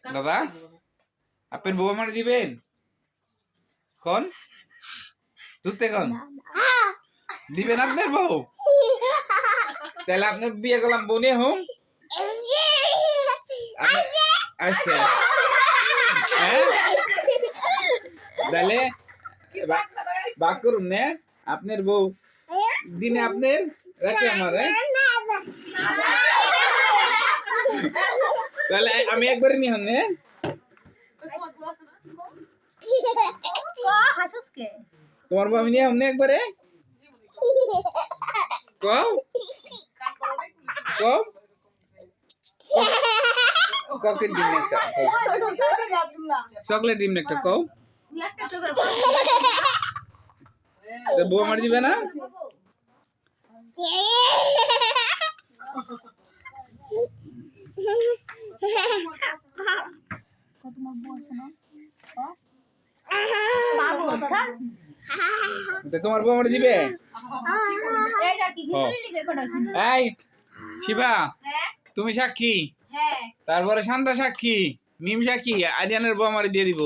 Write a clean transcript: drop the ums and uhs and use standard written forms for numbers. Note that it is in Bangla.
দাদা আপনার বউ আমার দিবেন কোন দুধতে কোন দিবেন আপনার বউ তাহলে আপনার বিয়ে করলাম বনে হোম আচ্ছা হ্যাঁ তাহলে বাক করুন না আপনার বউ দিনে আপনার রাতে আমার তাহলে আমি একবারে নি হন তোমার বউ আমি নিয়ে হন একবারে কও কও চকলেট দিন একটা চকলেট দিন একটা কও তো বউ আমার দিবে না তোমার বউ আমার দিবে এই শিবা তুমি সাক্ষী তারপরে শান্তা সাক্ষী মিম সাক্ষী আরিয়ানের বউ আমার দিয়ে দিব